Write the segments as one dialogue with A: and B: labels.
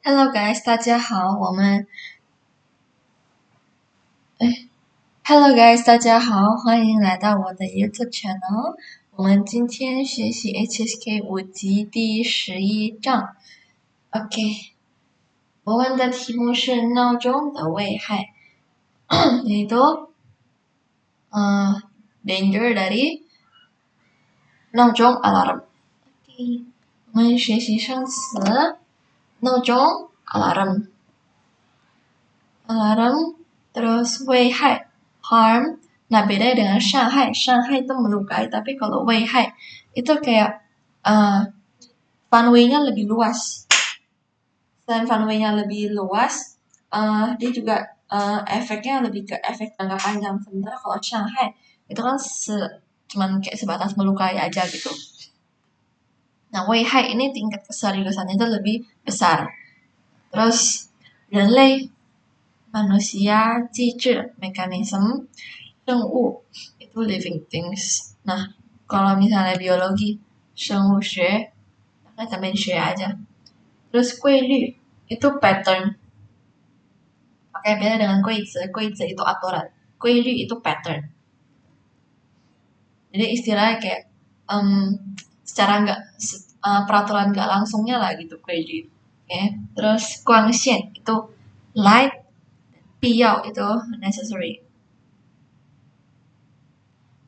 A: Hello guys，大家好，Hello guys，大家好，欢迎来到我的 YouTube channel。我们今天学习 HSK 5级第11章。OK，我们的题目是闹钟的危害，yaitu danger dari 闹钟 alarm。OK，我们学习生词闹钟 alarm terus 危害 harm. Nah, beda dengan Shanghai. Shanghai itu melukai, tapi kalau Weihai itu kayak funway-nya lebih luas. Selain funway-nya lebih luas, dia juga efeknya lebih ke efek jangka panjang. Sementara kalau Shanghai itu kan cuman kayak sebatas melukai aja gitu. Nah, Weihai ini tingkat keseriusannya itu lebih besar. Terus, relay manusia, 机制 mekanisme, 生物itu living things. Nah, kalau misalnya biologi, 生物学, maka tambahin 学 aja. Terus 规律itu pattern. Oke, beda dengan 规则. 规则itu aturan. 规律itu pattern. Jadi istilahnya kayak secara peraturan nggak langsungnya lah gitu 规律. Oke, terus 光线 itu light, 必要 itu necessary.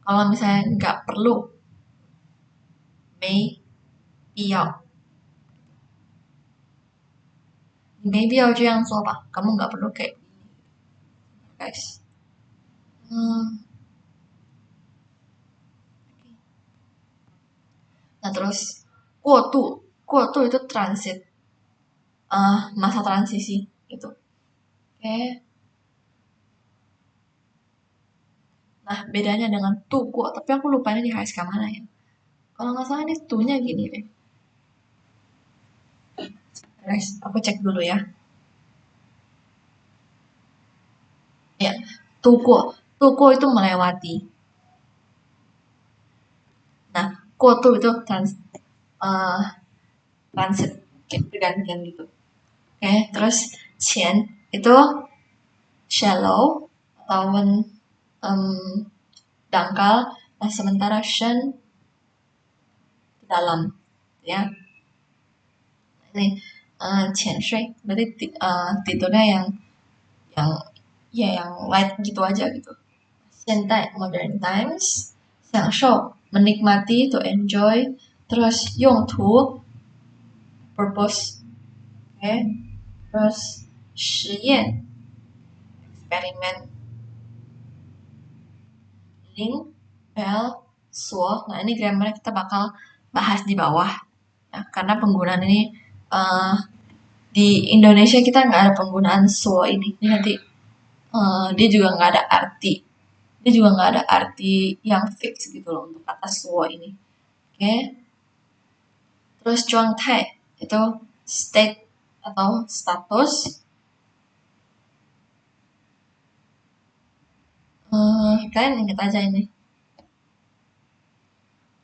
A: Kalau misalnya nggak perlu, 没必要. 没必要这样做吧, kamu nggak perlu kayak gini, guys. Nah terus 过渡 itu transit, masa transisi gitu. Oke. Nah bedanya dengan 度过, tapi aku lupa ini di HSK mana ya. Kalau nggak salah ini tuh-nya gini deh. Guys, aku cek dulu ya. Ya, 度过 itu melewati. Nah, 过渡 itu transit, kayak pergantian gitu. Oke, terus 前 itu shallow atau dangkal. Nah, sementara 深 dalam, ya. Ini 潜水 berarti tidurnya yang light gitu aja gitu. 现代 modern times, 享受 menikmati, to enjoy, terus 用途 purpose, okay. Terus 实验 experiment, link, bell, 锁. Nah ini grammar kita bakal bahas di bawah ya, karena penggunaan ini di Indonesia kita nggak ada penggunaan 锁 ini nanti dia juga nggak ada arti yang fix gitu loh untuk kata 锁 ini. Oke. Terus 状态 itu state atau status. Kalian ingat aja ini.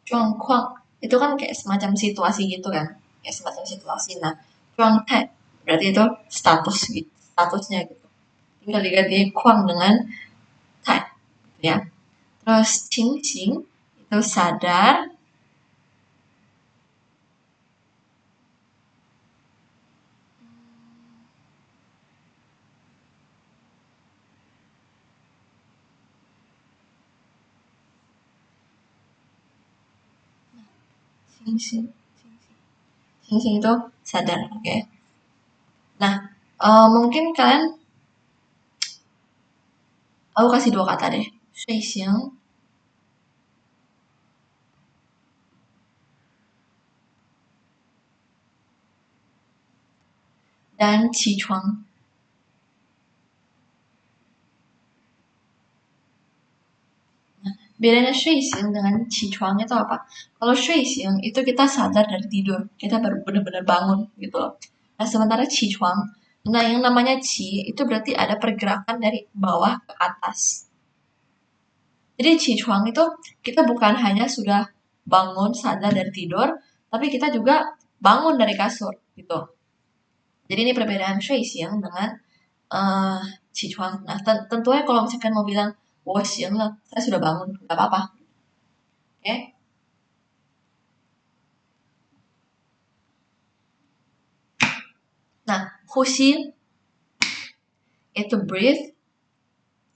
A: 状况 itu kan kayak semacam situasi gitu kan. Kayak semacam situasi. Nah, 状态 berarti itu statusnya gitu. Tinggal diganti 况 dengan 态 gitu ya. Terus 清醒 itu sadar. Sing itu sadar, oke. Okay. Nah, mungkin kalian, aku kasih 2 kata deh. 睡醒 dan 起床. Nah, bedanya 睡醒 dengan 起床 itu apa? Kalau 睡醒 itu kita sadar dari tidur, kita baru benar-benar bangun gitu loh. Nah, sementara 起床, nah yang namanya 起 itu berarti ada pergerakan dari bawah ke atas. Jadi 起床 itu kita bukan hanya sudah bangun sadar dari tidur, tapi kita juga bangun dari kasur gitu. Jadi ini perbedaan 睡醒 dengan 起床. Nah, tentunya kalau misalkan mau bilang 我醒了, saya sudah bangun, nggak apa-apa. Oke? Nah, 呼吸 itu breathe.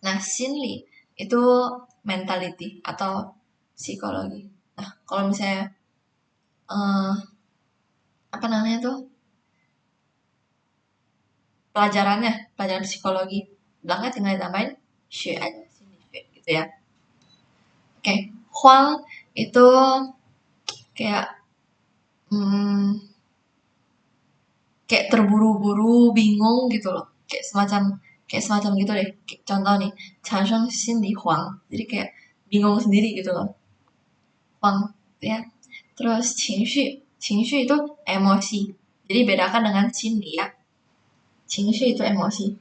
A: Nah, 心理 itu mentality atau psikologi. Nah, kalau misalnya apa namanya tuh pelajaran psikologi, belakangnya tinggal ditambahin 学 aja, 心理学gitu ya. Oke, Huang itu kayak kayak terburu-buru, bingung gitu loh. Kayak semacam gitu deh. Contoh nih, 产生心理慌. Jadi kayak bingung sendiri gitu loh. Huang, ya. Terus 情绪itu emosi. Jadi bedakan dengan 心理 ya. 情绪itu emosi.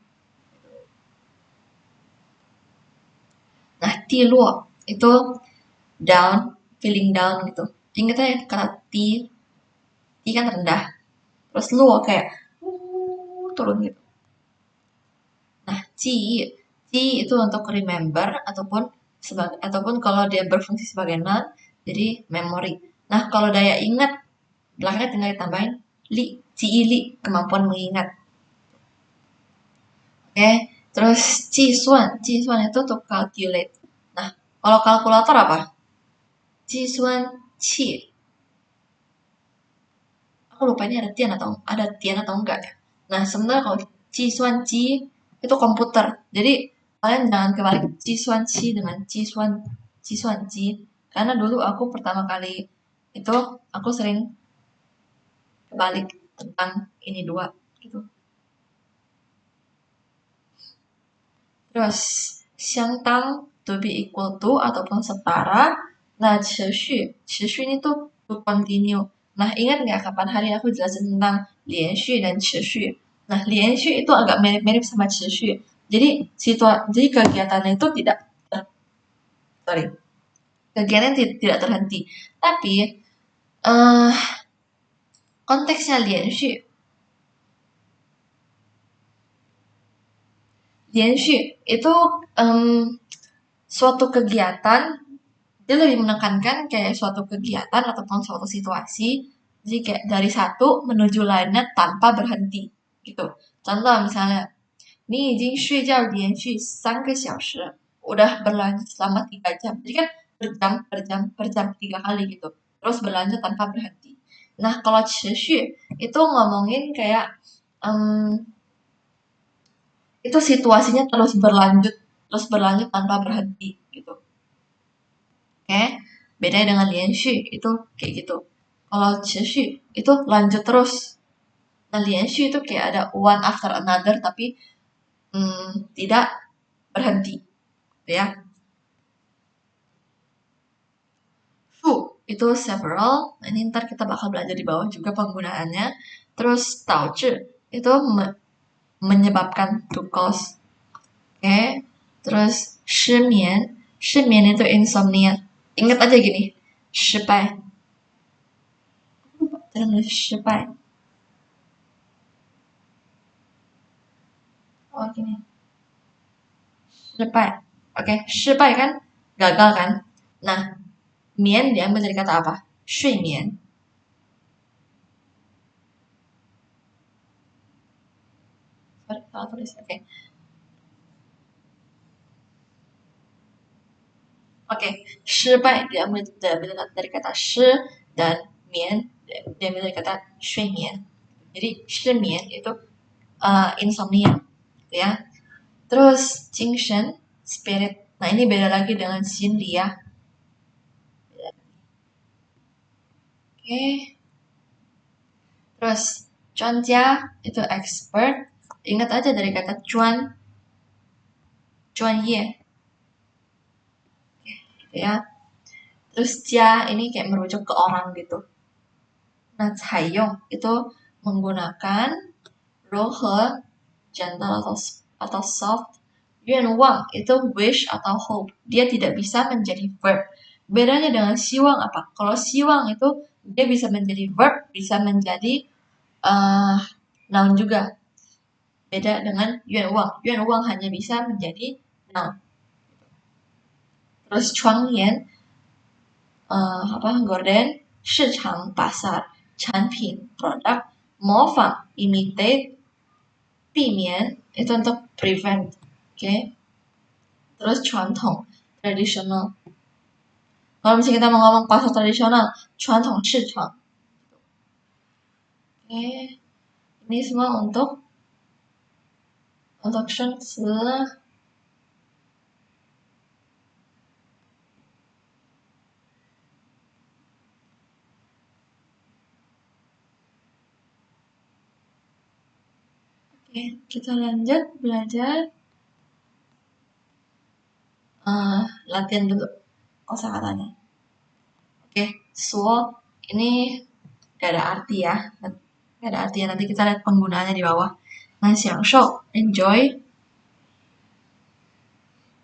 A: Nah, 低落itu down, feeling down gitu. Ingat aja kata ti kan rendah. Terus luo kayak turun gitu. Nah, ji itu untuk remember ataupun kalau dia berfungsi sebagai noun, jadi memory. Nah, kalau daya ingat, belakangnya tinggal ditambahin li, kemampuan mengingat. Oke, terus jisuan itu untuk calculate. Nah, kalau kalkulator apa? Jisuan qi. Aku lupa ini ada tian atau enggak ya. Nah, sebenarnya kalau jisuan ji itu komputer. Jadi kalian jangan kebalik jisuan qi dengan jisuan ji. Karena dulu aku pertama kali itu aku sering kebalik tentang ini dua gitu. Terus, 相当 to be equal to ataupun setara. Nah, 持续ini tuh to continue. Nah, ingat nggak kapan hari aku jelasin tentang 连续 dan 持续? Nah, 连续 itu agak mirip-mirip sama 持续. Jadi kegiatannya itu kegiatan tidak terhenti. Tapi konteksnya 连续itu suatu kegiatan, dia lebih menekankan kayak suatu kegiatan ataupun suatu situasi, jadi kayak dari satu menuju lainnya tanpa berhenti gitu. Contoh misalnya, 你已经睡觉连续3个小时, udah berlanjut selama 3 jam. Jadi kan per jam 3 kali gitu. Terus berlanjut tanpa berhenti. Nah, kalau 持续itu ngomongin kayak itu situasinya terus berlanjut tanpa berhenti gitu. Oke, bedanya dengan 连续 itu kayak gitu. Kalau 持续 itu lanjut terus. Nah, 连续 itu kayak ada one after another tapi tidak berhenti, gitu ya. Fu itu several. Nah, ini ntar kita bakal belajar di bawah juga penggunaannya. Terus 导致 itu menyebabkan to cause. Oke. Terus 失眠itu insomnia. Ingat aja gini, 失败. Jangan nulis 失败. Oh gini. 失败. Oke, 失败 kan gagal kan? Nah, 眠 diambil dari kata apa? 睡眠. Sorry, salah tulis. Oke. Oke, 失败 diambil dari kata 失 dan 眠 diambil dari kata 睡眠. Jadi 失眠 itu insomnia, gitu ya. Terus 精神 spirit. Nah, ini beda lagi dengan 心理 ya. Oke. Terus 专家 itu expert. Ingat aja dari kata 专业. Gitu ya. Terus 家 ini kayak merujuk ke orang gitu. Nah, 采用 itu menggunakan 柔和 gentle atau soft. 愿望 itu wish atau hope. Dia tidak bisa menjadi verb. Bedanya dengan 希望 apa? Kalau 希望 itu dia bisa menjadi verb, bisa menjadi noun juga. Beda dengan yuan wang. Yuan wang hanya bisa menjadi noun. Terus chuangyan gorden, 市场 pasar, 产品 produk, 模仿 imitate, 避免 itu untuk prevent, oke. Terus 传统 traditional. Kalau misalnya kita mau ngomong pasar tradisional, 传统市场. Oke. Ini semua untuk shensi. Oke, kita lanjut belajar latihan dulu kosakatanya. Oke, suo ini gak ada arti ya. Gak ada arti ya, nanti kita lihat penggunaannya di bawah. Nah, 享受 enjoy,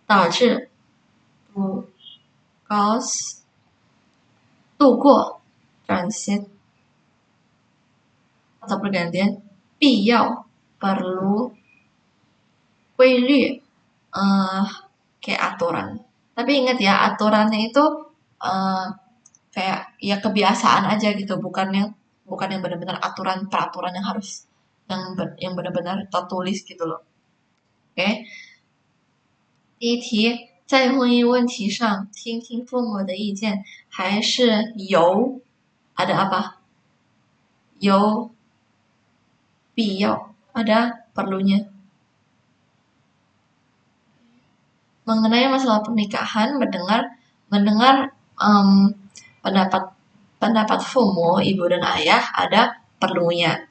A: 导致 to cause, 度过 transit atau pergantian, 必要 perlu, 规律kayak aturan. Tapi ingat ya, aturannya itu kayak ya kebiasaan aja gitu, bukan yang benar-benar aturan peraturan yang harus yang benar-benar tertulis gitu loh. Oke. 第一题，在婚姻问题上听听父母的意见，还是有 ada apa？ 有必要 ada perlunya. Mengenai masalah pernikahan, mendengar pendapat fumo, ibu dan ayah ada perlunya.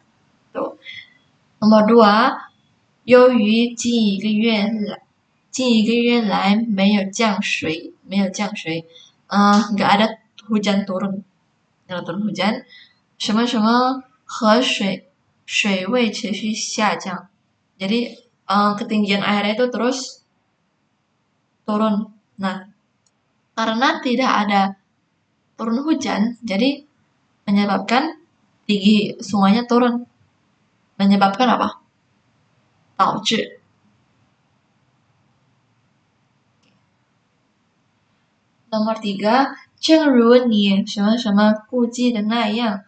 A: Tuh. Nomor 2, 由于近一个月来没有降水, nggak ada hujan turun, nggak turun hujan, 什么什么河水位持续下降. Jadi ketinggian airnya itu terus turun. Nah, karena tidak ada turun hujan, jadi menyebabkan tinggi sungainya turun. Menyebabkan apa? 导致. Nomor 3, 正如你什么什么估计的那样，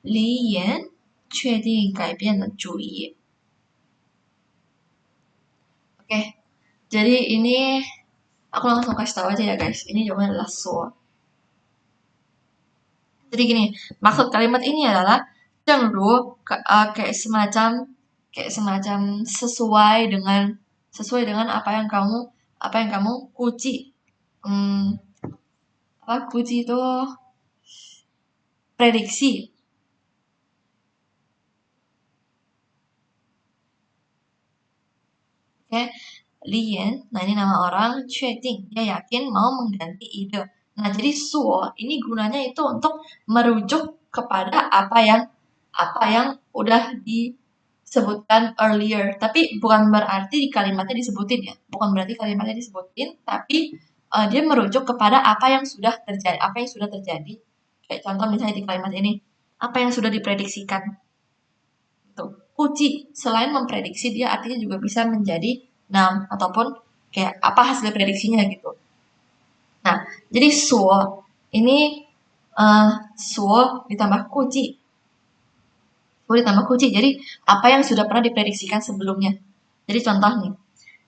A: 黎岩确定改变了主意. Oke, jadi ini aku langsung kasih tahu aja ya guys. Ini jawabannya adalah so. Jadi gini, maksud kalimat ini adalah 正如 kayak semacam sesuai dengan apa yang kamu kuci. Kuci itu prediksi. Oke, Lian, nah ini nama orang, 确定, dia yakin mau mengganti ide. Nah, jadi suo ini gunanya itu untuk merujuk kepada apa yang udah disebutkan earlier. Tapi bukan berarti kalimatnya disebutin ya. Bukan berarti kalimatnya disebutin, tapi dia merujuk kepada apa yang sudah terjadi. Kayak contoh misalnya di kalimat ini, apa yang sudah diprediksikan. Tuh, kuci selain memprediksi, dia artinya juga bisa menjadi noun ataupun kayak apa hasil prediksinya gitu. Nah, jadi suo ini suo ditambah kuci. Suo ditambah kuci. Jadi apa yang sudah pernah diprediksikan sebelumnya. Jadi contoh nih,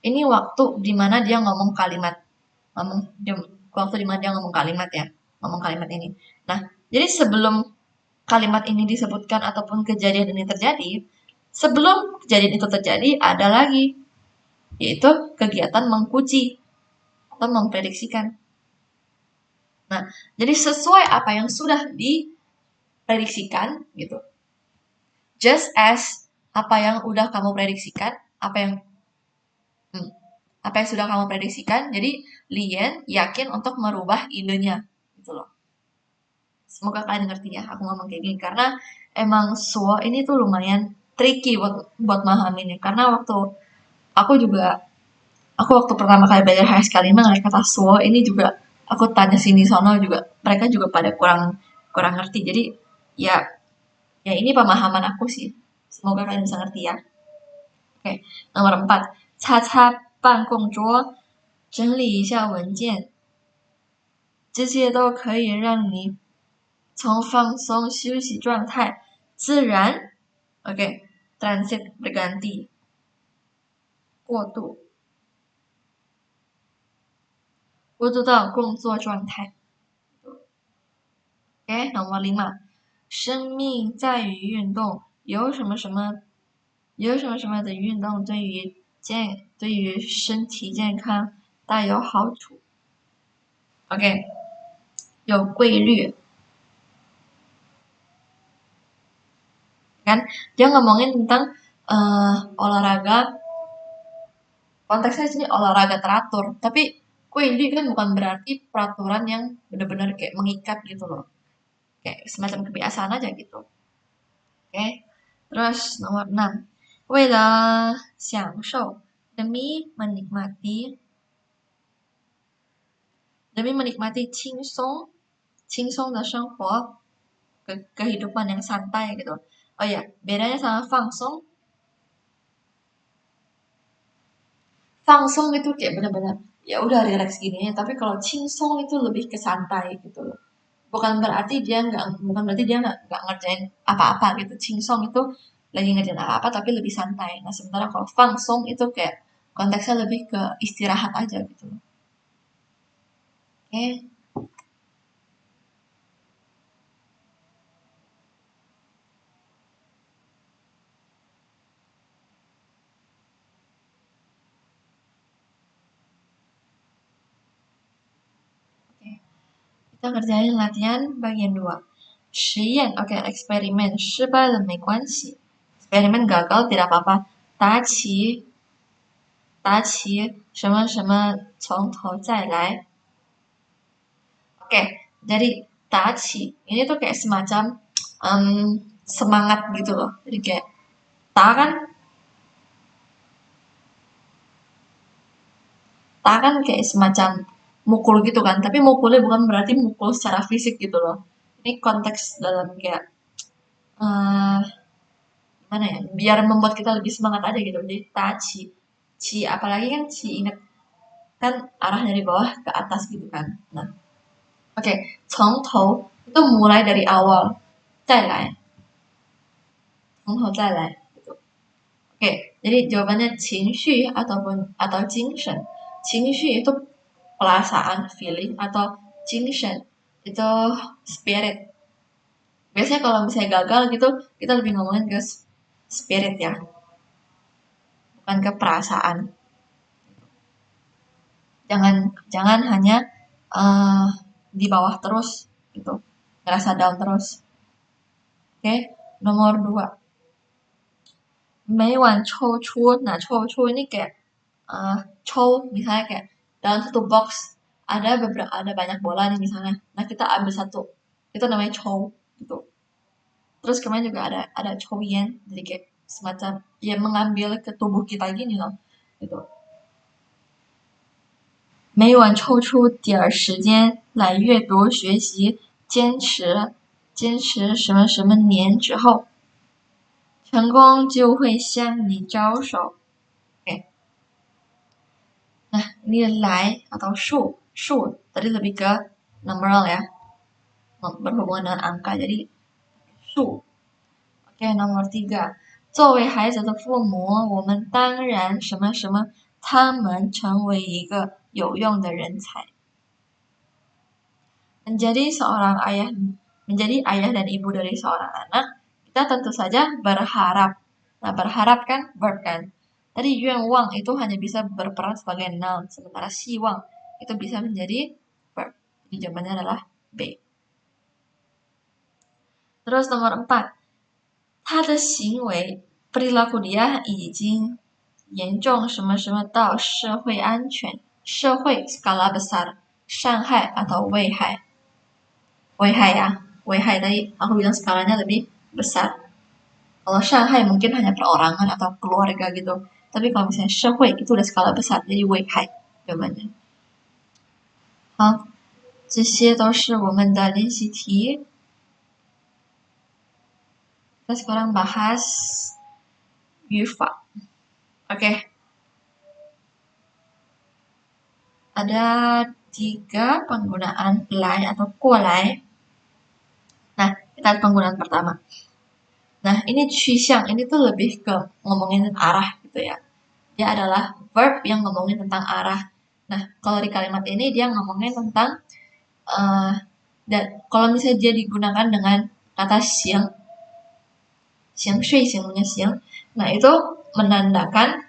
A: ini waktu dimana dia ngomong kalimat, ngomong kalimat ini. Nah, jadi sebelum kalimat ini disebutkan ataupun kejadian ini terjadi, sebelum kejadian itu terjadi ada lagi, yaitu kegiatan mengkuci atau memprediksikan. Nah, jadi sesuai apa yang sudah diprediksikan gitu. Just as apa yang udah kamu prediksikan, apa yang sudah kamu prediksikan, jadi Lian yakin untuk merubah idenya gitu loh. Semoga kalian ngerti ya aku ngomong kayak gini, karena emang suo ini tuh lumayan tricky buat mahamin ya. Karena waktu pertama kali belajar HSK 5 ngeliat kata suo ini juga aku tanya sini sono juga mereka juga pada kurang ngerti. Jadi ya ini pemahaman aku sih. Semoga kalian bisa ngerti ya. Oke, nomor 4. 擦擦办公桌，整理一下文件，这些都可以让你从放松休息状态自然 OK transit berganti 过渡到工作状态。OK， nomor 5，生命在于运动，有什么什么的运动对于身体健康大有好处。OK， 有规律。Kan dia ngomongin tentang olahraga, konteksnya sini olahraga teratur, tapi kuili kan bukan berarti peraturan yang benar-benar kayak mengikat gitu loh, kayak semacam kebiasaan aja gitu. Oke, terus nomor 6, 为了享受 demi menikmati 轻松的生活kehidupan yang santai gitu. Oh ya, bedanya sama fangsong. Fangsong itu kayak benar-benar ya udah relax gini, tapi kalau cingsong itu lebih ke santai gitu loh. Bukan berarti dia nggak ngerjain apa-apa gitu. Cingsong itu lagi ngerjain apa-apa tapi lebih santai. Nah, sementara kalau fangsong itu kayak konteksnya lebih ke istirahat aja gitu loh. Oke. Oke. Kita kerjain latihan bagian 2. 实验 oke, eksperimen 失败了没关系. Eksperimen gagal tidak apa-apa. 答题什么什么从头再来. Oke, jadi tachi ini tuh kayak semacam semangat gitu loh. Jadi kayak ta kan kayak semacam mukul gitu kan, tapi mukulnya bukan berarti mukul secara fisik gitu loh. Ini konteks dalam kayak uh, gimana ya? Biar membuat kita lebih semangat aja gitu. Jadi tachi, apalagi kan inget kan arah dari bawah ke atas gitu kan. Nah, oke, 从头 itu mulai dari awal. 再来从头再来gitu. Oke, jadi jawabannya 情绪 atau 精神. 情绪 itu perasaan, feeling, atau 精神 itu spirit. Biasanya kalau misalnya gagal gitu, kita lebih ngomongin ke spirit ya, bukan ke perasaan. Jangan hanya di bawah terus gitu, ngerasa down terus. Oke, nomor 2. 每晚抽出, nah 抽出 ini kayak misalnya kayak dalam satu box ada banyak bola nih misalnya. Nah, kita ambil satu. Itu namanya chow gitu. Terus kemarin juga ada chowian, jadi kayak semacam ya mengambil ke tubuh kita gini loh gitu. 每晚抽出点时间来阅读学习，坚持什么什么年之后，成功就会向你招手。Oke. Nah, ini lai atau shu tadi lebih ke numeral ya, berhubungan dengan angka, jadi shu. Oke, nomor 3. 作为孩子的父母，我们当然什么什么，他们成为一个有用的人才。menjadi ayah dan ibu dari seorang anak, kita tentu saja berharap. Nah, berharap kan verb kan. Tadi yuan itu hanya bisa berperan sebagai noun, sementara siwang itu bisa menjadi verb. Jadi jawabannya adalah B. Terus nomor 4. 他的行为 perilaku dia 已经严重什么什么到社会安全，社会 skala besar, 伤害 atau 危害。危害ya, 危害 tadi aku bilang skalanya lebih besar. Kalau Shanghai mungkin hanya perorangan atau keluarga gitu. Tapi kalau misalnya 社会 itu udah skala besar, jadi 危害 jawabannya. 好，这些都是我们的练习题。Kita sekarang bahas 语法。Oke, ada 3 penggunaan lai atau kuolai. Nah, kita lihat penggunaan pertama. Nah, ini Qu ini tuh lebih ke ngomongin arah gitu ya. Dia adalah verb yang ngomongin tentang arah. Nah, kalau di kalimat ini dia ngomongin tentang dan kalau misalnya dia digunakan dengan kata siang shui punya siang, nah itu menandakan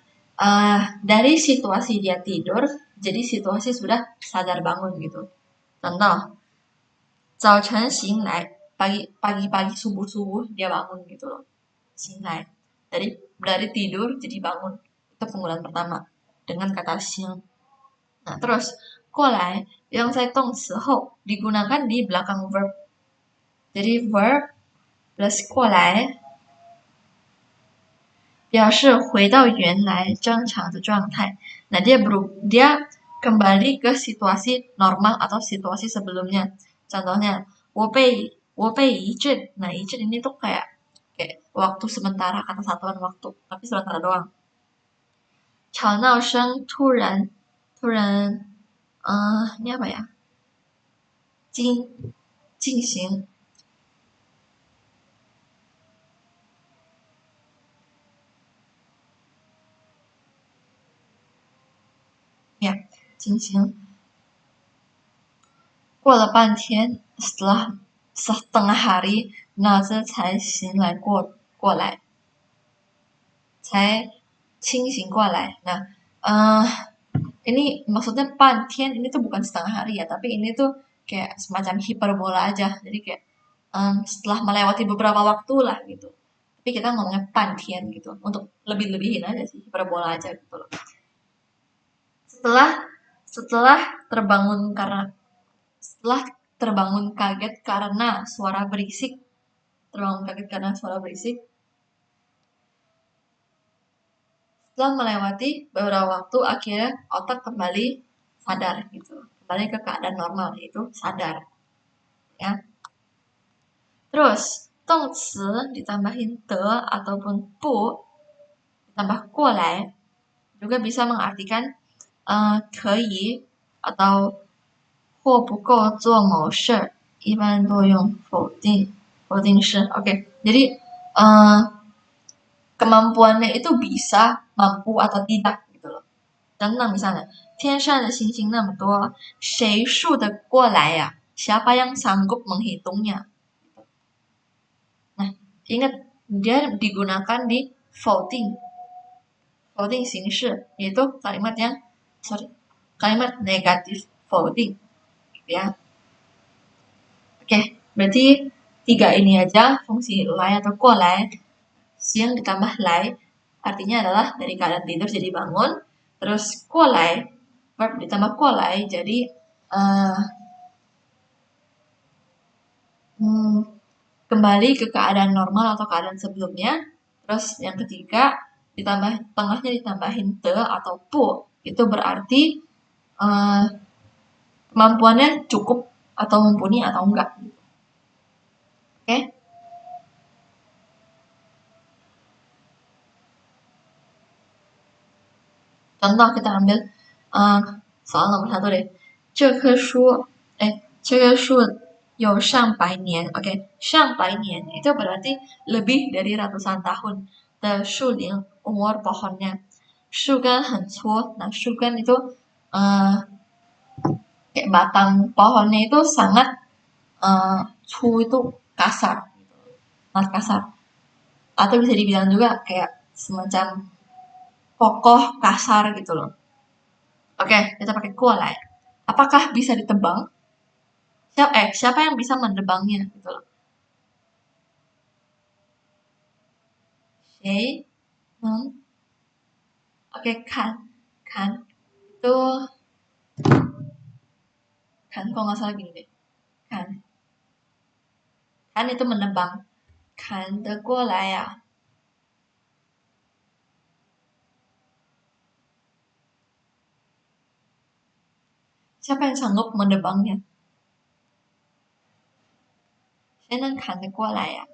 A: dari situasi dia tidur, jadi situasi sudah sadar bangun gitu. Contoh, 早晨醒来 pagi-pagi subuh-subuh dia bangun gitu loh. 醒来 dari tidur jadi bangun. Itu penggunaan pertama dengan kata siang. Nah, terus 过来 yang saya tong sehou digunakan di belakang verb. Jadi verb plus 过来表示回到原来正常的状态. Nah, dia kembali ke situasi normal atau situasi sebelumnya. Contohnya, 我被一阵. Nah, 一阵ini tuh kayak waktu sementara, kata satuan waktu, tapi sementara doang. 吵闹声突然 ini apa ya? 进行 ya 进行 过了半天 setelah setengah hari 脑子才醒来过来 才清醒过来. Nah, ini maksudnya 半天 ini tuh bukan setengah hari ya, tapi ini tuh kayak semacam hiperbola aja. Jadi kayak setelah melewati beberapa waktu lah gitu. Tapi kita ngomongnya 半天 gitu untuk lebih-lebihin aja sih, hiperbola aja gitu loh. Setelah terbangun kaget karena suara berisik. Setelah melewati beberapa waktu, akhirnya otak kembali sadar gitu. Kembali ke keadaan normal, yaitu sadar. Ya. Terus, 动词 ditambahin te ataupun pu ditambah 过来 juga bisa mengartikan 可以 atau 或不够做某事，一般都用否定式. Oke, jadi kemampuannya itu bisa, mampu atau tidak gitu loh. Contoh misalnya, 天上的星星那么多，谁数得过来呀？Siapa yang sanggup menghitungnya? Nah, ingat dia digunakan di voting 形式, yaitu kalimat negatif voting, gitu ya. Oke, berarti 3 ini aja fungsi lai atau 过来. Siang ditambah lai artinya adalah dari keadaan tidur jadi bangun. Terus 过来 verb ditambah 过来 jadi kembali ke keadaan normal atau keadaan sebelumnya. Terus yang ketiga tengahnya ditambahin te atau pu, itu berarti kemampuannya cukup atau mumpuni atau enggak. Oke? Contoh kita ambil soal nomor 1 deh. 这棵树有上百年. Oke, 上百年 itu berarti lebih dari ratusan tahun. The 树龄 umur pohonnya. 树干很粗. Nah, 树干itu kayak batang pohonnya itu sangat cu itu kasar. Sangat kasar. Atau bisa dibilang juga kayak semacam kokoh kasar gitu loh. Oke, kita pakai 过来. Apakah bisa ditebang? Siapa yang bisa menebangnya gitu loh. Oke, kan itu kan kalau nggak salah gini deh. Kan itu menebang. Kan de 过来呀. Siapa yang sanggup menebangnya? Saya kan de 过来呀.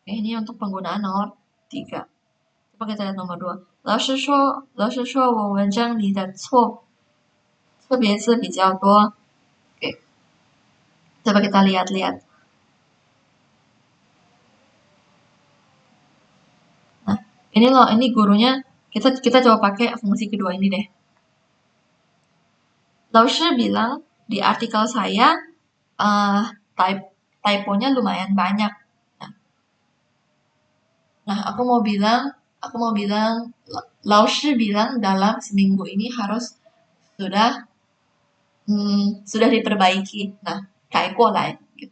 A: Ini untuk penggunaan nomor 3. Coba kita lihat nomor 2. 老师说我文章里的错别字比较多。Oke, coba kita lihat-lihat. Nah, ini loh, ini gurunya. Kita coba pakai fungsi kedua ini deh. 老师 bilang di artikel saya typonya lumayan banyak. Nah, aku mau bilang, 老师 bilang dalam seminggu ini harus sudah diperbaiki. Nah, 改过来 gitu.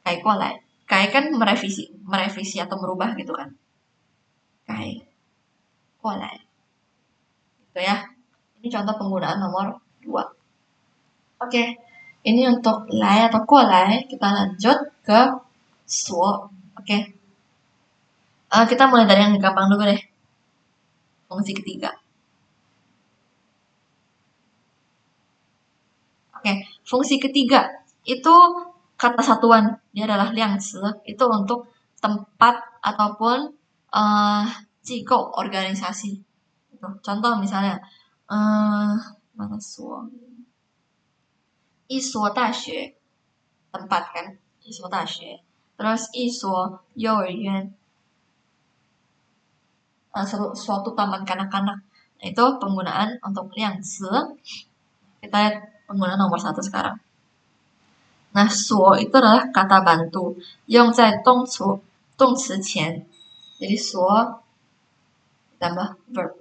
A: 改过来. 改 kan merevisi atau merubah gitu kan. 改过来. Gitu ya. Ini contoh penggunaan nomor 2. Oke. Ini untuk lai atau 过来, kita lanjut ke 说. Oke. Kita mulai dari yang gampang dulu deh. Fungsi ketiga. Oke, fungsi ketiga itu kata satuan, dia adalah 量词, itu untuk tempat ataupun jiko organisasi. Gitu. Contoh misalnya, mana suo? 一所大学, tempat kan, 一所大学. Terus 一所幼儿园, suatu taman kanak-kanak. Itu penggunaan untuk 量词. Kita lihat penggunaan nomor 1 sekarang. Nah, 所 itu adalah kata bantu yang 在动词前. Jadi 所 ditambah verb.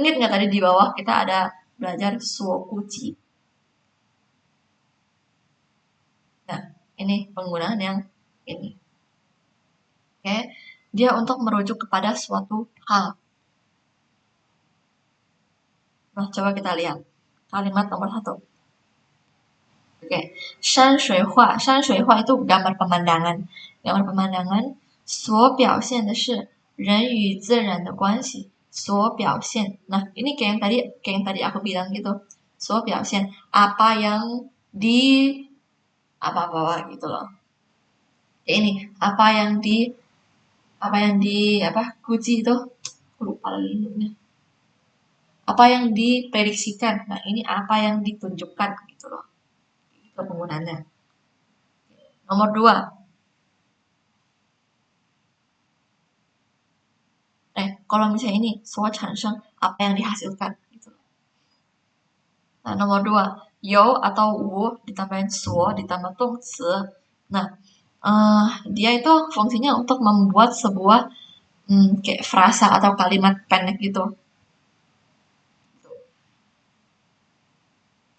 A: Ingat nggak tadi di bawah kita ada belajar 所估计. Nah, ini penggunaan yang ini. Oke, dia untuk merujuk kepada suatu hal. Nah, coba kita lihat kalimat nomor 1. Oke, 山水画itu gambar pemandangan. Gambar pemandangan 所表现的是人与自然的关系。所表现. Nah, ini kayak yang tadi aku bilang gitu. 所表现 apa yang di apa gitu loh. Ini apa yang di Gucci itu. Aku lupa lagi. Apa yang diprediksikan. Nah, ini apa yang ditunjukkan gitu loh. Itu penggunaannya. Nomor 2. Kalau misalnya ini 所产生 apa yang dihasilkan gitu. Nah, nomor 2, 有 atau 无 ditambahin 所 ditambah 动词. Nah, dia itu fungsinya untuk membuat sebuah kayak frasa atau kalimat pendek gitu.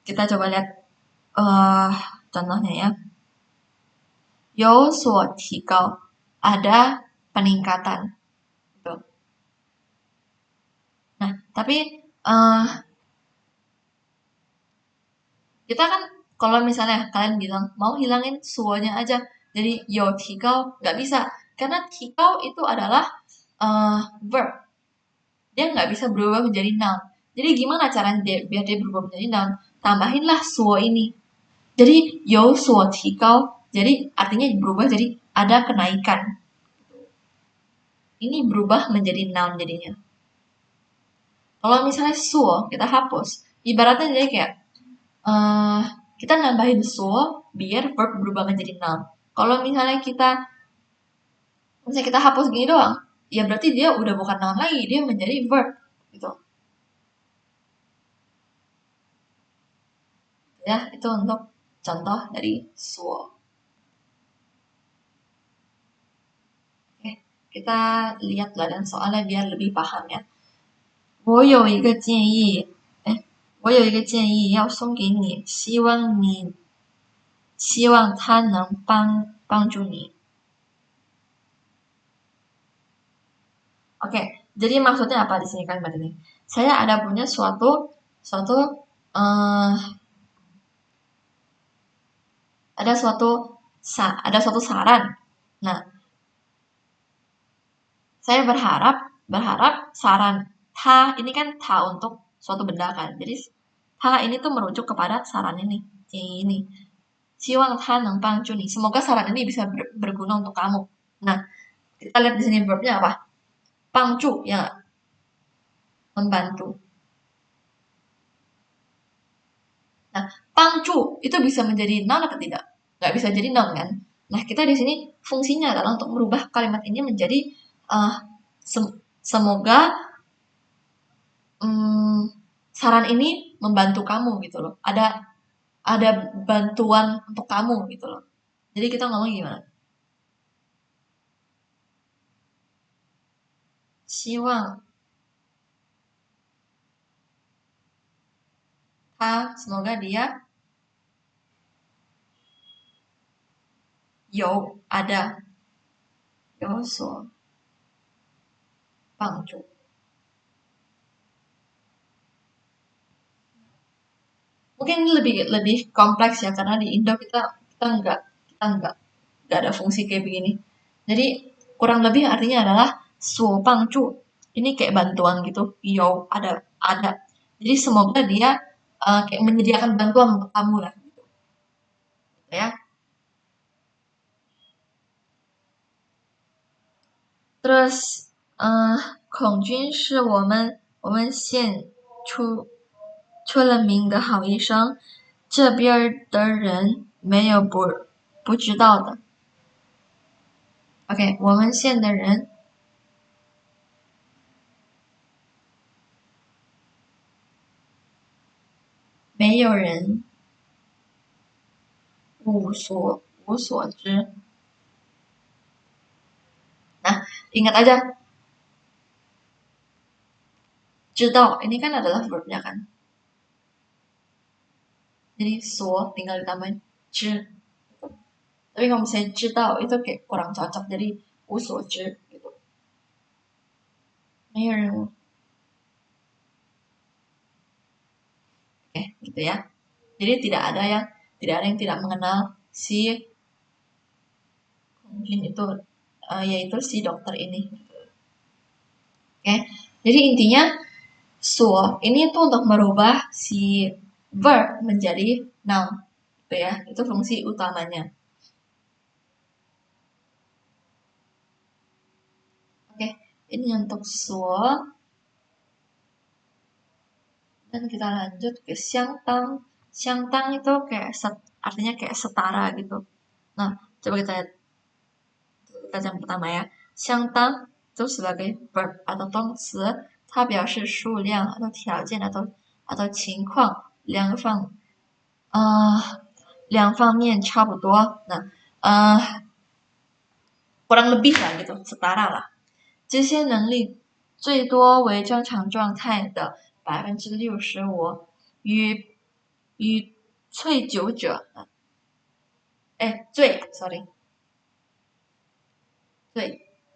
A: Kita coba lihat contohnya ya. 有所提高, ada peningkatan. Gitu. Nah, tapi kita kan kalau misalnya kalian bilang mau hilangin suonya aja, jadi yo tikau nggak bisa karena tikau itu adalah verb, dia nggak bisa berubah menjadi noun. Jadi gimana caranya biar dia berubah menjadi noun? Tambahinlah suo ini. Jadi yo suo tikau, jadi artinya berubah jadi ada kenaikan. Ini berubah menjadi noun jadinya. Kalau misalnya suo kita hapus, ibaratnya jadi kayak kita nambahin so biar verb berubah menjadi noun. Kalau misalnya kita hapus gini doang, ya berarti dia udah bukan noun lagi, dia menjadi verb gitu. Ya, itu untuk contoh dari so. Oke, kita lihat dan soalnya biar lebih paham ya. 我有一个建议要送给你，希望它能帮助你。Oke, jadi maksudnya apa di sini kalimat ini? Saya ada punya suatu saran. Nah, saya berharap saran ta ini kan ta untuk suatu benda kan. Jadi ta ini tuh merujuk kepada saran ini, ini. 希望它能帮助你. Semoga saran ini bisa berguna untuk kamu. Nah, Kita lihat di sini verbnya apa? Pangju, ya, membantu. Nah, pangju itu bisa menjadi noun atau tidak? Nggak bisa jadi noun kan? Nah, kita di sini fungsinya adalah untuk merubah kalimat ini menjadi uh, semoga saran ini membantu kamu gitu loh. Ada bantuan untuk kamu gitu loh. Jadi kita ngomong gimana? 希望 semoga dia ada 有所帮助. Mungkin ini lebih lebih kompleks ya karena di Indo kita nggak ada fungsi kayak begini. Jadi kurang lebih artinya adalah 所帮助. Ini kayak bantuan gitu. Ada. Jadi semoga dia kayak menyediakan bantuan untuk kamu lah gitu ya. Terus 孔军是我们县出了名的好医生，这边的人没有不知道的。OK，我们县的人没有人无所知。 Nah, ingat aja, 知道 ini kan adalah verbnya kan. Jadi tinggal ditambahin 知. Tapi kalau misalnya 知道 itu kayak kurang cocok, jadi 无所知 gitu. 没有人 Oke, gitu ya. Jadi tidak ada yang tidak mengenal si mungkin itu yaitu si dokter ini. Oke. Jadi intinya ini tuh untuk merubah si verb menjadi noun. Gitu ya. Itu fungsi utamanya. Oke, ini untuk dan kita lanjut ke xiangtang. Xiangtang itu kayak artinya kayak setara gitu. Nah, coba kita lihat yang pertama ya. Xiangtang itu sebagai verb atau 动词，它表示数量atau 条件atau 情况两方面差不多。Nah, kurang lebih lah gitu, setara lah. 这些能力最多为正常状态的65%，与醉酒者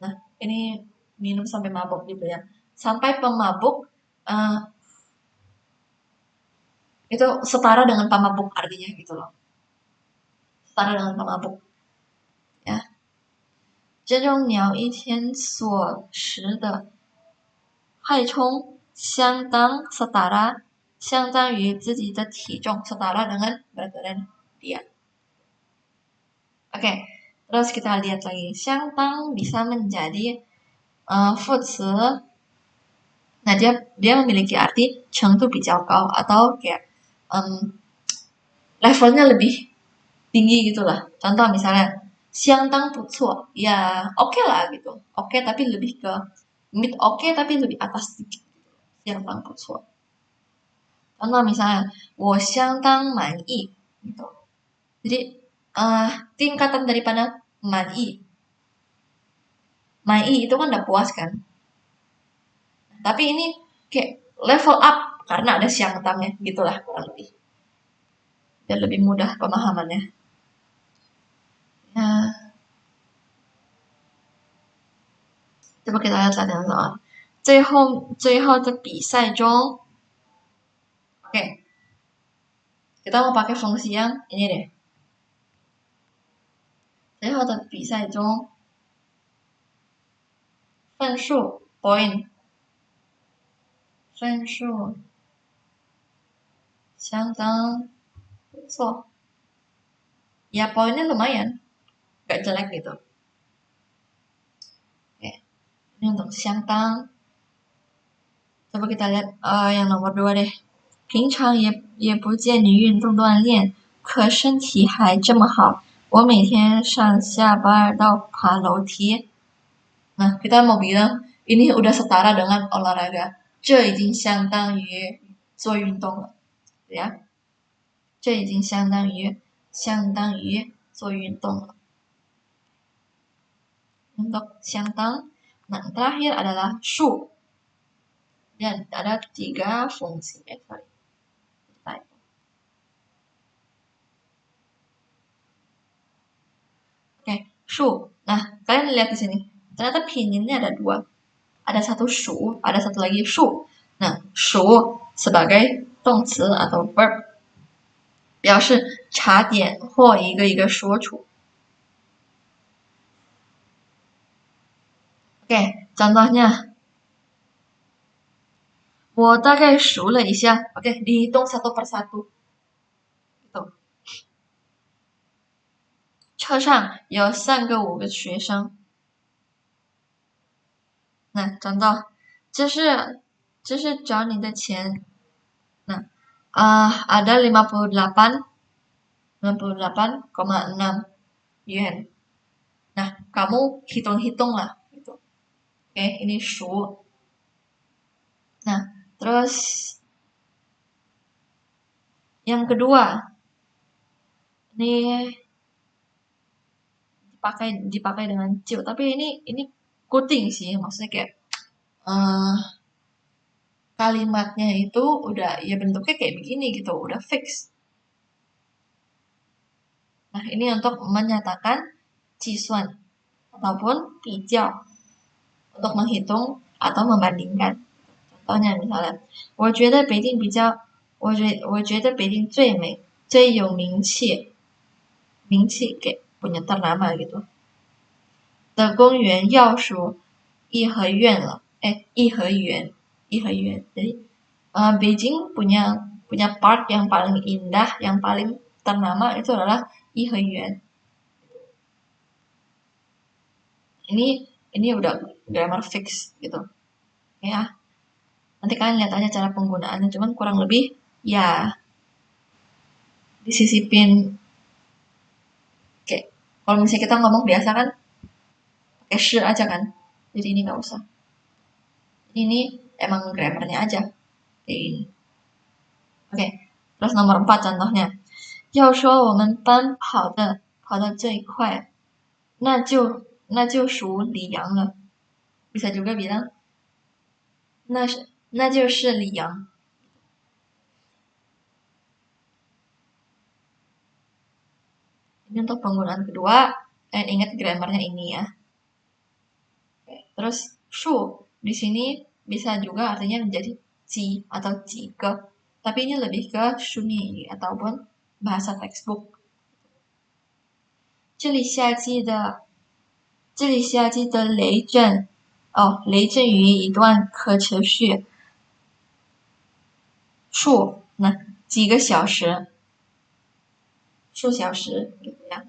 A: nah ini minum sampai mabuk gitu ya, sampai pemabuk itu setara dengan pemabuk artinya gitu loh, setara dengan pemabuk ya. 这种鸟一天所食的害虫相当 setara 相当于自己的体重 setara dengan berat badan dia. Oke, terus kita lihat lagi. 相当 bisa menjadi 副词. Nah, dia memiliki arti 程度比较高 atau kayak levelnya lebih tinggi gitulah. Contoh misalnya 相当不错, ya oke lah gitu. Oke tapi lebih ke mid oke tapi lebih atas sedikit. 相当不错. Contoh misalnya 我相当满意 gitu. Jadi tingkatan daripada 满意 itu kan udah puas kan. Tapi ini kayak level up karena ada xiangtangnya gitulah kurang lebih. Biar lebih mudah pemahamannya. Ya. Coba kita lihat latihan soal. 最后的比赛中 Oke. Kita mau pakai fungsi yang ini deh. 最后的比赛中分数 point 分数相当不错. Ya poinnya lumayan. Gak jelek gitu. Ini untuk xiangdang. Coba kita lihat yang nomor 2 deh. 平常也不见你运动锻炼，可身体还这么好。我每天上下班都爬楼梯。Nah, kita mau bilang ini udah setara dengan olahraga. 这已经相当于做运动了，ya. 这已经相当于做运动了。Untuk 相当。Nah, terakhir adalah 数。Dan ada 3 fungsi. Sorry. Oke, 数. Nah, kalian lihat di sini. Ternyata pinginnya ada 2. Ada satu 数, ada satu lagi 数. Nah, 数 sebagai 动词 atau verb 表示查点或一个一个说出。Oke, contohnya 我大概数了一下。Oke, dihitung satu persatu. Gitu. 车上有3个5个学生。Nah, contoh, 这是找你的钱。Nah, ada 58,6 yuan. Nah, kamu hitung-hitung lah gitu. Oke, ini 数. Nah, terus yang kedua, ini dipakai dengan ciu, tapi ini kuting sih, maksudnya kayak kalimatnya itu udah ya bentuknya kayak begini gitu, udah fix. Nah, ini untuk menyatakan cisuan ataupun pijiao, untuk menghitung atau membandingkan. Contohnya misalnya, 我觉得北京最美，最有名气kayak punya ternama gitu. 的公园要数颐和园了，颐和园。Jadi Beijing punya park yang paling indah, yang paling ternama itu adalah 颐和园. Ini udah grammar fix gitu. Ya. Nanti kalian lihat aja cara penggunaannya, cuman kurang lebih ya disisipin kayak kalau misalnya kita ngomong biasa kan pakai shi aja kan. Jadi ini nggak usah. Ini emang grammarnya aja kayak ini. Oke, terus nomor 4 contohnya. 要说我们班跑得最快，那就属李阳了。Bisa juga bilang 那就是李阳。Ini untuk penggunaan kedua, dan ingat grammarnya ini ya. Oke, terus shu di sini bisa juga artinya menjadi ji atau jike, tapi ini lebih ke shuni ataupun bahasa textbook. 这里下记的雷阵雨一段可持续几个小时。数小时gitu ya.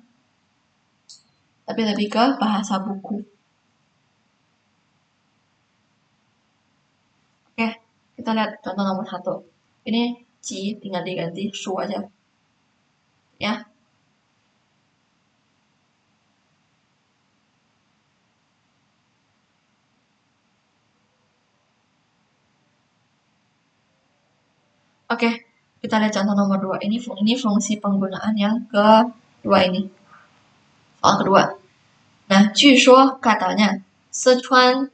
A: Tapi lebih ke bahasa buku. Oke, kita lihat contoh nomor 1. Ini ji tinggal diganti shu aja. Ya. Oke, kita lihat contoh nomor 2. Ini fungsi penggunaan yang kedua ini. Soal kedua. Nah, 据说 katanya Sichuan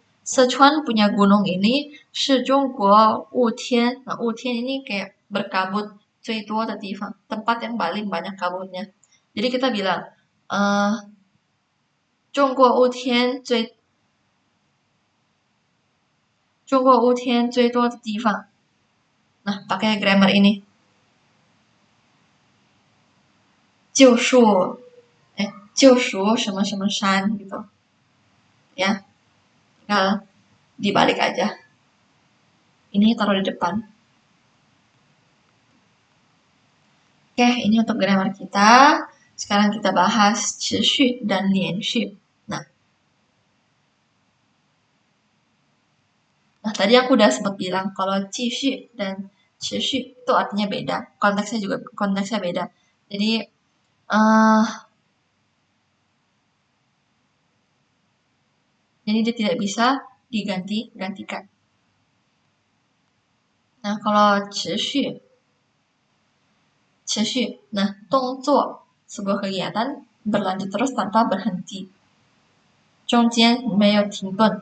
A: punya gunung ini 是中国雾天. Nah, 雾天 ini kayak berkabut 最多的地方, tempat yang paling banyak kabutnya. Jadi kita bilang 中国雾天最多的地方. Nah, pakai grammar ini. 就属什么什么山 gitu. Ya. Tinggal dibalik aja. Ini taruh di depan. Oke, ini untuk grammar kita. Sekarang kita bahas 持续 dan 连续. Nah, Nah, tadi aku udah sempat bilang kalau 继续 dan 持续 itu artinya beda, konteksnya beda. Jadi uh, dia tidak bisa digantikan. Nah, kalau 持续, nah 动作 sebuah kegiatan berlanjut terus tanpa berhenti. 中间没有停顿。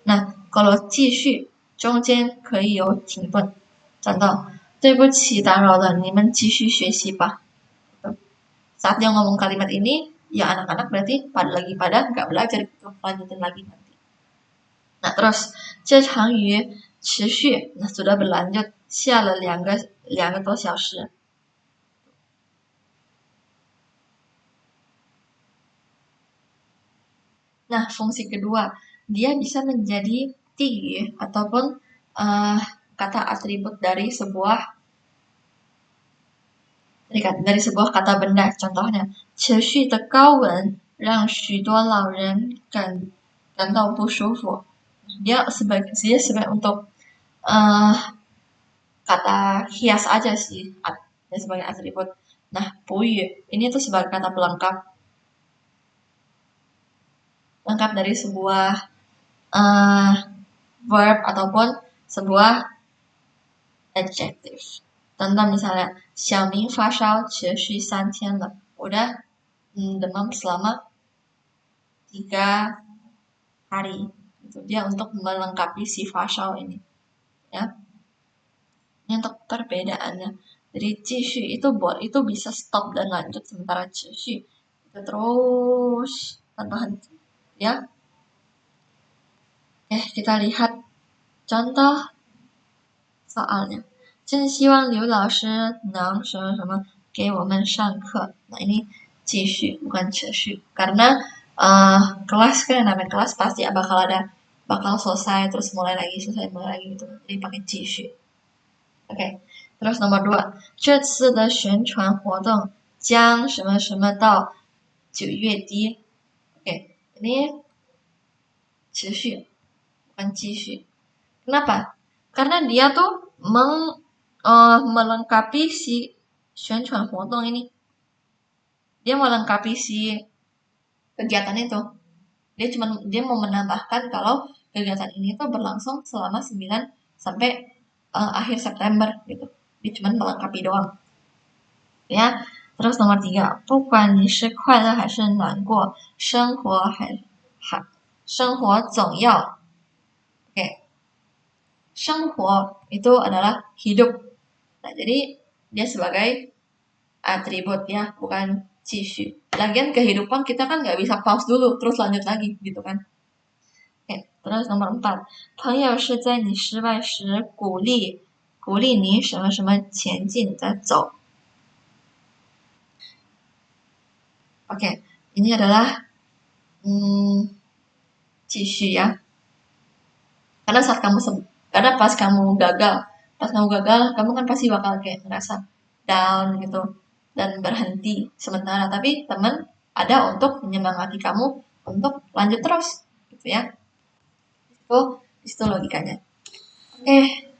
A: 那kalau 继续中间可以有停顿。讲到对不起打扰了，你们继续学习吧。Saat dia ngomong kalimat ini, ya anak-anak berarti pada nggak belajar gitu, lanjutin lagi nanti. Nah terus 这场雨持续, nah sudah berlanjut 下了两个多小时。Nah, fungsi kedua, dia bisa menjadi tinggi ataupun kata atribut dari sebuah kata benda. Contohnya, 持续的高温让许多老人感到不舒服. Dia sebagai untuk kata hias aja sih, dia sebagai atribut. Nah, 补语 ini tuh sebagai kata pelengkap dari sebuah verb ataupun sebuah adjective. Contoh misalnya, 小明发烧持续3天了. Udah demam selama 3 hari. Itu dia untuk melengkapi si fasal ini. Ya. Ini untuk perbedaannya. Jadi 继续 itu bisa stop dan lanjut, sementara 持续 itu terus tanpa henti. Ya. Kita lihat contoh soalnya. 真希望刘老师能什么什么给我们上课. Nah ini 继续 bukan 持续. Karena kelas kan namanya kelas pasti bakal selesai terus mulai lagi gitu. Jadi pakai 继续. Oke. Terus nomor 2. 这次的宣传活动将什么什么到9月底. Oke. Ini 持续 bukan 继续. Kenapa? Karena dia tuh melengkapi si 宣传活动 ini. Dia melengkapi si kegiatan itu. Dia mau menambahkan kalau kegiatan ini tuh berlangsung selama 9 sampai akhir September gitu. Dia cuma melengkapi doang. Ya. Terus nomor 3, 不管你是快乐还是难过，生活总要 生活itu adalah hidup. Nah, jadi dia sebagai atribut ya, bukan 继续. Lagian kehidupan kita kan nggak bisa pause dulu, terus lanjut lagi gitu kan. Terus nomor 4, 朋友是在你失败时鼓励你什么什么前进再走. Oke, ini adalah 继续 ya. Karena pas kamu gagal, kamu kan pasti bakal kayak ngerasa down gitu dan berhenti sementara. Tapi teman ada untuk menyemangati kamu untuk lanjut terus, gitu ya. Itu logikanya. Oke,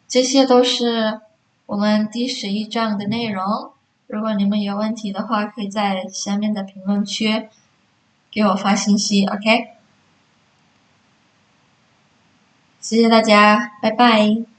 A: 这些都是我们第11章的内容。如果你们有问题的话，可以在下面的评论区给我发信息。OK。谢谢大家，拜拜。